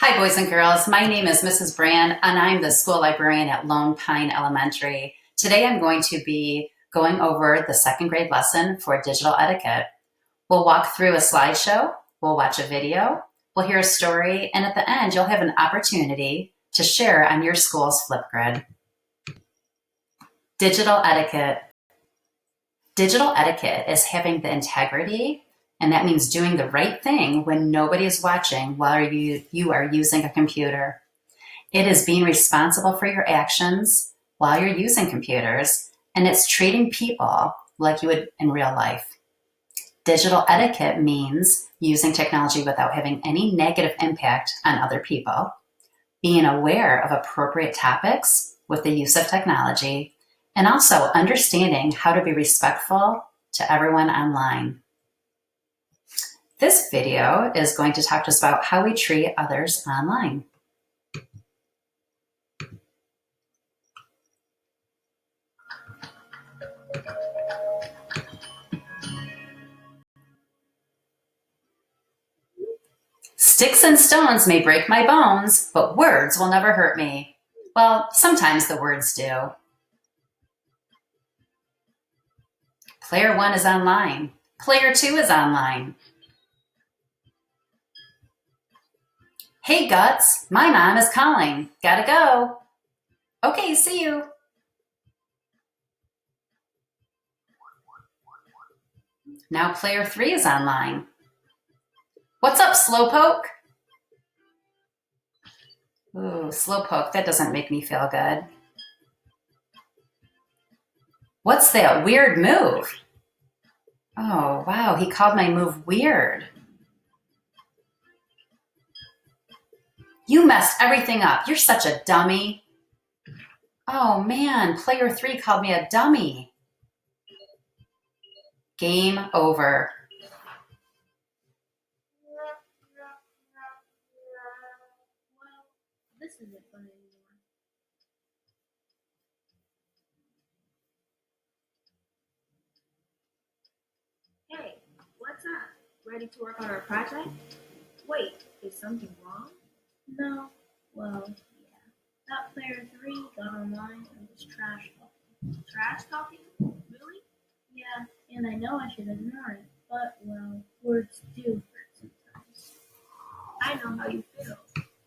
Hi, boys and girls. My name is Mrs. Brand, and I'm the school librarian at Lone Pine Elementary. Today, I'm going to be going over the second grade lesson for digital etiquette. We'll walk through a slideshow, we'll watch a video, we'll hear a story, and at the end, you'll have an opportunity to share on your school's Flipgrid. Digital etiquette. Digital etiquette is having the integrity, and that means doing the right thing when nobody is watching while you are using a computer. It is being responsible for your actions while you're using computers, and it's treating people like you would in real life. Digital etiquette means using technology without having any negative impact on other people, being aware of appropriate topics with the use of technology, and also understanding how to be respectful to everyone online. This video is going to talk to us about how we treat others online. Sticks and stones may break my bones, but words will never hurt me. Well, sometimes the words do. Player 1 is online. Player 2 is online. Hey, Guts, my mom is calling. Gotta go. Okay, see you. Now player 3 is online. What's up, Slowpoke? Ooh, Slowpoke, that doesn't make me feel good. What's that weird move? Oh, wow, he called my move weird. You messed everything up. You're such a dummy. Oh man, player 3 called me a dummy. Game over. Well, this isn't fun anymore. Hey, what's up? Ready to work on our project? Wait, is something wrong? No. Well, yeah. That player 3 got online and was trash talking. Trash talking? Really? Yeah, and I know I should ignore it, but, well, words do hurt sometimes. I know how you feel.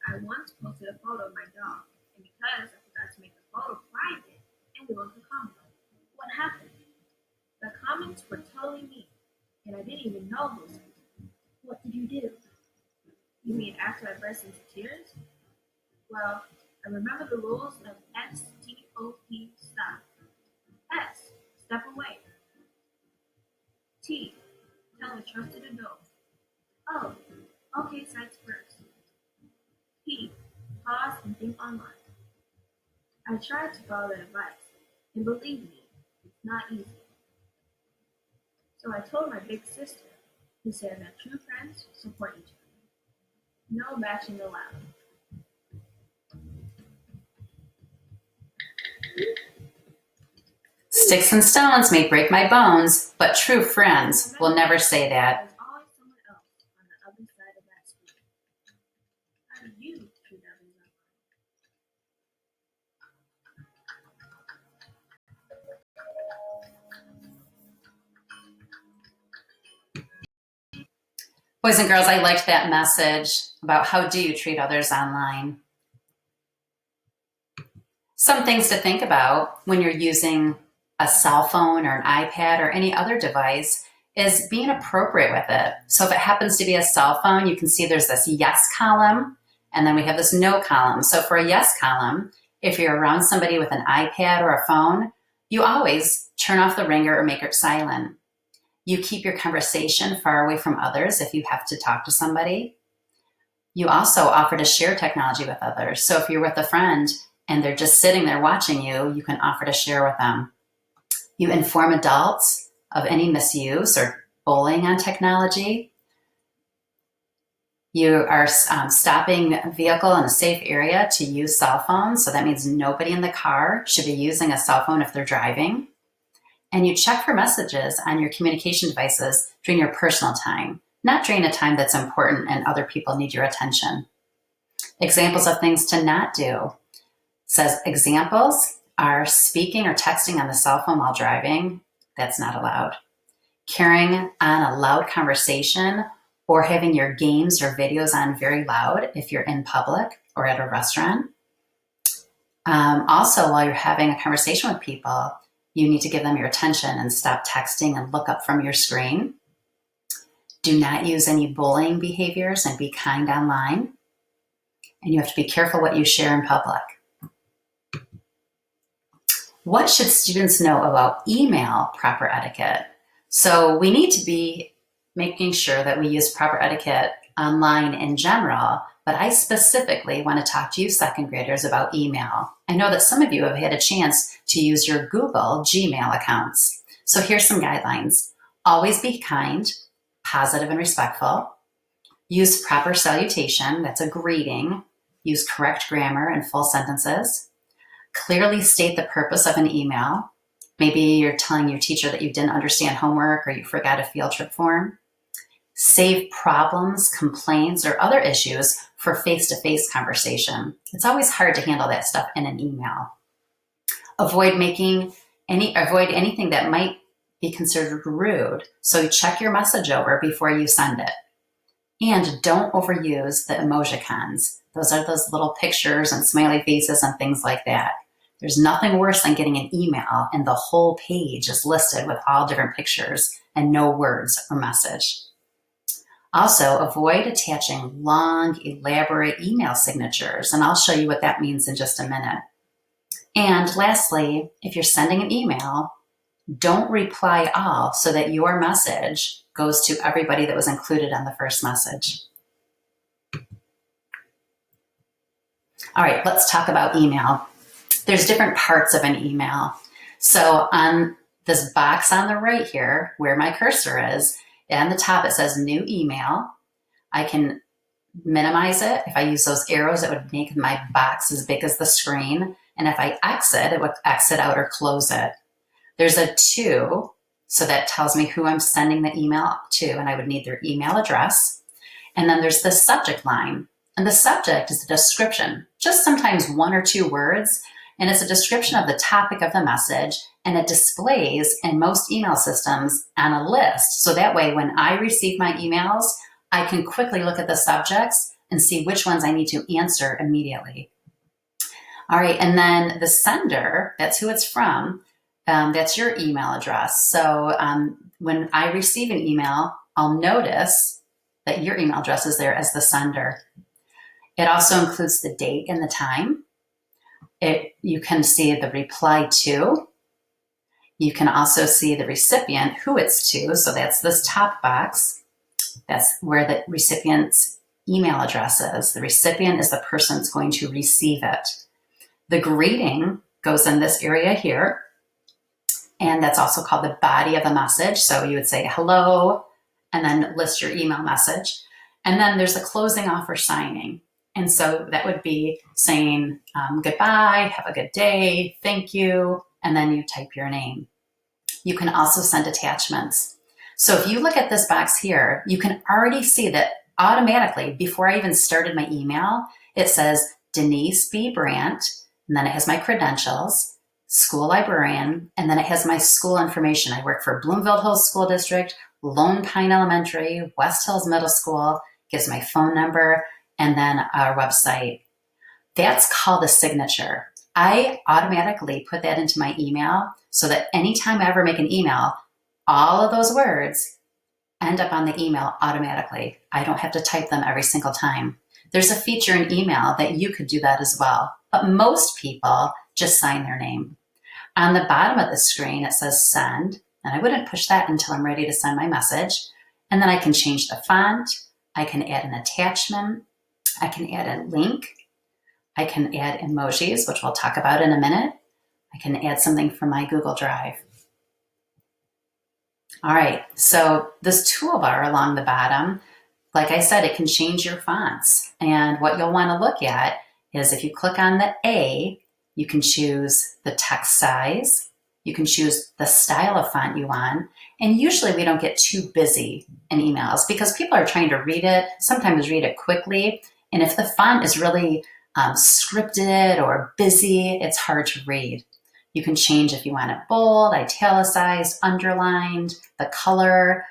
I once posted a photo of my dog, and because I forgot to make the photo private, everyone could comment. What happened? The comments were totally mean, and I didn't even know those people. What did you do? You mean after I burst into tears? Well, I remember the rules of STOP stop. S, step away. T, tell a trusted adult. Oh, okay, sites first. P, pause and think online. I tried to follow that advice, and believe me, it's not easy. So I told my big sister, who said that true friends support each other. No bashing allowed. Sticks and stones may break my bones, but true friends will never say that. There's always someone else on the other side of that screen. How do you treat others online? Boys and girls, I liked that message about how do you treat others online. Some things to think about when you're using a cell phone or an iPad or any other device is being appropriate with it. So if it happens to be a cell phone, you can see there's this yes column, and then we have this no column. So for a yes column, if you're around somebody with an iPad or a phone, you always turn off the ringer or make it silent. You keep your conversation far away from others if you have to talk to somebody. You also offer to share technology with others. So if you're with a friend and they're just sitting there watching you, you can offer to share with them. You inform adults of any misuse or bullying on technology. You are stopping a vehicle in a safe area to use cell phones. So that means nobody in the car should be using a cell phone if they're driving. And you check for messages on your communication devices during your personal time, not during a time that's important and other people need your attention. Examples of things to not do. Says examples are speaking or texting on the cell phone while driving. That's not allowed. Carrying on a loud conversation or having your games or videos on very loud if you're in public or at a restaurant. Also, while you're having a conversation with people, you need to give them your attention and stop texting and look up from your screen. Do not use any bullying behaviors and be kind online. And you have to be careful what you share in public. What should students know about email proper etiquette? So we need to be making sure that we use proper etiquette online in general, but I specifically want to talk to you second graders about email. I know that some of you have had a chance to use your Google Gmail accounts. So here's some guidelines. Always be kind, positive, and respectful. Use proper salutation, that's a greeting. Use correct grammar and full sentences. Clearly state the purpose of an email. Maybe you're telling your teacher that you didn't understand homework or you forgot a field trip form. Save problems, complaints, or other issues for face-to-face conversation. It's always hard to handle that stuff in an email. Avoid anything that might be considered rude. So check your message over before you send it. And don't overuse the emojicons. Those are those little pictures and smiley faces and things like that. There's nothing worse than getting an email and the whole page is listed with all different pictures and no words or message. Also, avoid attaching long, elaborate email signatures, and I'll show you what that means in just a minute. And lastly, if you're sending an email, don't reply all so that your message goes to everybody that was included on the first message. All right, let's talk about email. There's different parts of an email. So on this box on the right here, where my cursor is, on the top it says new email. I can minimize it. If I use those arrows, it would make my box as big as the screen. And if I exit, it would exit out or close it. There's a to, so that tells me who I'm sending the email to, and I would need their email address. And then there's the subject line. And the subject is the description, just sometimes one or two words, and it's a description of the topic of the message, and it displays in most email systems on a list. So that way, when I receive my emails, I can quickly look at the subjects and see which ones I need to answer immediately. All right, and then the sender, that's who it's from, that's your email address. So when I receive an email, I'll notice that your email address is there as the sender. It also includes the date and the time. You can see the reply to. You can also see the recipient, who it's to. So that's this top box. That's where the recipient's email address is. The recipient is the person that's going to receive it. The greeting goes in this area here. And that's also called the body of the message. So you would say hello, and then list your email message. And then there's the closing off or signing. And so that would be saying goodbye, have a good day, thank you, and then you type your name. You can also send attachments. So if you look at this box here, you can already see that automatically, before I even started my email, it says Denise B. Brandt, and then it has my credentials, school librarian, and then it has my school information. I work for Bloomfield Hills School District, Lone Pine Elementary, West Hills Middle School, gives my phone number, and then our website. That's called a signature. I automatically put that into my email so that anytime I ever make an email, all of those words end up on the email automatically. I don't have to type them every single time. There's a feature in email that you could do that as well, but most people just sign their name. On the bottom of the screen, it says send, and I wouldn't push that until I'm ready to send my message. And then I can change the font. I can add an attachment. I can add a link. I can add emojis, which we'll talk about in a minute. I can add something from my Google Drive. All right, so this toolbar along the bottom, like I said, it can change your fonts. And what you'll want to look at is if you click on the A, you can choose the text size. You can choose the style of font you want. And usually we don't get too busy in emails because people are trying to read it, sometimes read it quickly, And if the font is really scripted or busy, it's hard to read. You can change if you want it bold, italicized, underlined, the color.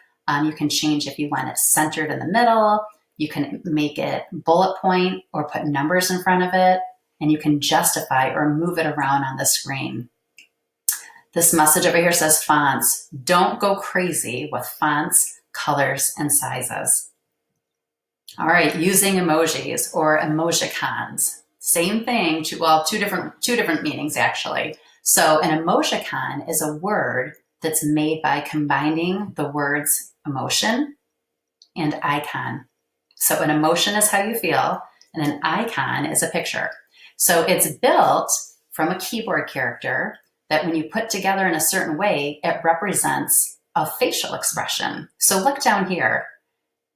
You can change if you want it centered in the middle. You can make it bullet point or put numbers in front of it, and you can justify or move it around on the screen. This message over here says fonts. Don't go crazy with fonts, colors, and sizes. All right, using emojis or emojicons. Same thing, two different meanings actually. So an emojicon is a word that's made by combining the words emotion and icon. So an emotion is how you feel, and an icon is a picture. So it's built from a keyboard character that when you put together in a certain way, it represents a facial expression. So look down here.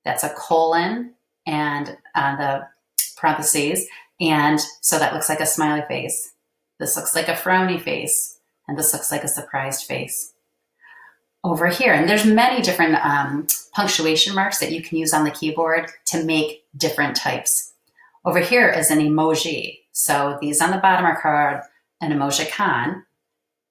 That's a colon and the parentheses. And so that looks like a smiley face. This looks like a frowny face. And this looks like a surprised face. Over here, and there's many different punctuation marks that you can use on the keyboard to make different types. Over here is an emoji. So these on the bottom are called an emojicon,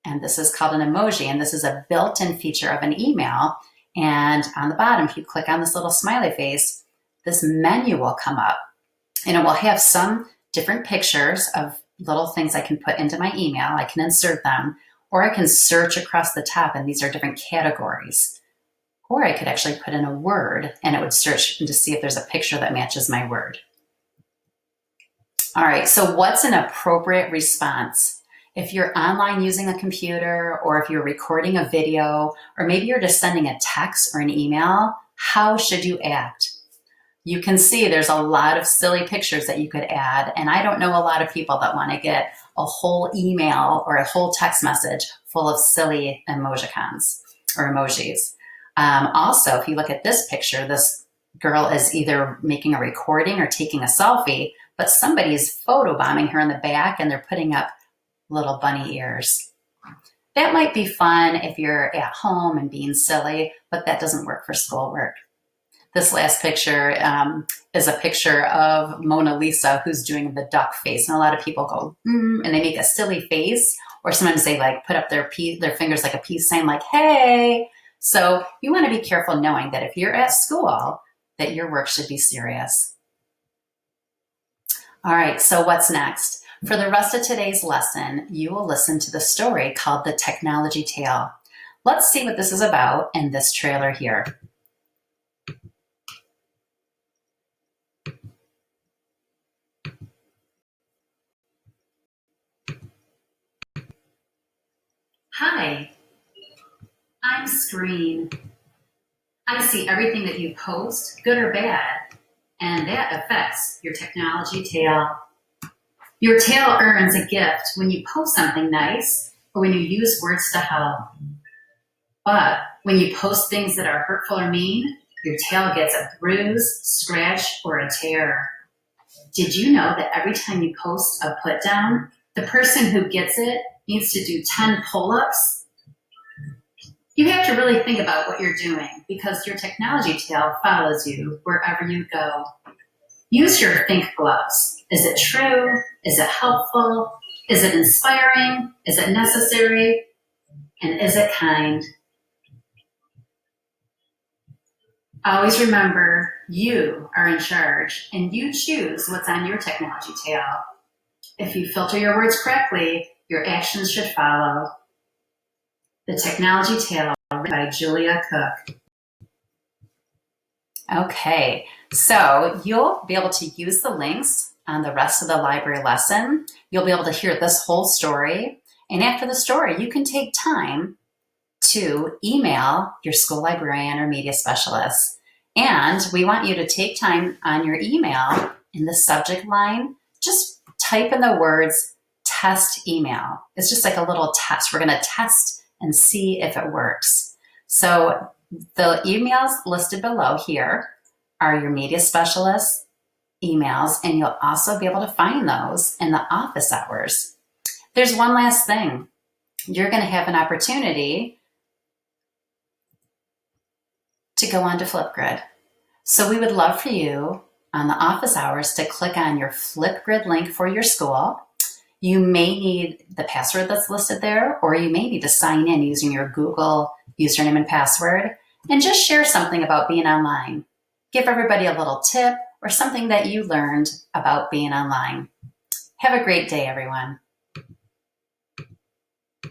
and this is called an emoji, and this is a built-in feature of an email. And on the bottom, if you click on this little smiley face, this menu will come up, and it will have some different pictures of little things I can put into my email. I can insert them, or I can search across the top, and these are different categories. Or I could actually put in a word, and it would search to see if there's a picture that matches my word. All right, so what's an appropriate response? If you're online using a computer, or if you're recording a video, or maybe you're just sending a text or an email, how should you act? You can see there's a lot of silly pictures that you could add, and I don't know a lot of people that want to get a whole email or a whole text message full of silly emojicons or emojis. Also, if you look at this picture, this girl is either making a recording or taking a selfie, but somebody's photobombing her in the back and they're putting up little bunny ears. That might be fun if you're at home and being silly, but that doesn't work for schoolwork. This last picture is a picture of Mona Lisa who's doing the duck face. And a lot of people go, and they make a silly face. Or sometimes they like put up their fingers like a peace sign, like, hey. So you want to be careful knowing that if you're at school, that your work should be serious. All right, so what's next? For the rest of today's lesson, you will listen to the story called The Technology Tale. Let's see what this is about in this trailer here. Hi, I'm Screen. I see everything that you post, good or bad, and that affects your technology tale. Your tale earns a gift when you post something nice or when you use words to help. But when you post things that are hurtful or mean, your tale gets a bruise, scratch, or a tear. Did you know that every time you post a put down, the person who gets it needs to do 10 pull-ups? You have to really think about what you're doing because your technology tale follows you wherever you go. Use your think gloves. Is it true? Is it helpful? Is it inspiring? Is it necessary? And is it kind? Always remember, you are in charge and you choose what's on your technology tale. If you filter your words correctly, your actions should follow. The Technology Tale, written by Julia Cook. Okay, so you'll be able to use the links on the rest of the library lesson. You'll be able to hear this whole story. And after the story, you can take time to email your school librarian or media specialist. And we want you to take time on your email in the subject line, just type in the words test email. It's just like a little test. We're going to test and see if it works. So the emails listed below here are your media specialist emails, and you'll also be able to find those in the office hours. There's one last thing. You're going to have an opportunity to go on to Flipgrid. So we would love for you on the office hours to click on your Flipgrid link for your school. You may need the password that's listed there, or you may need to sign in using your Google username and password, and just share something about being online. Give everybody a little tip or something that you learned about being online. Have a great day, everyone.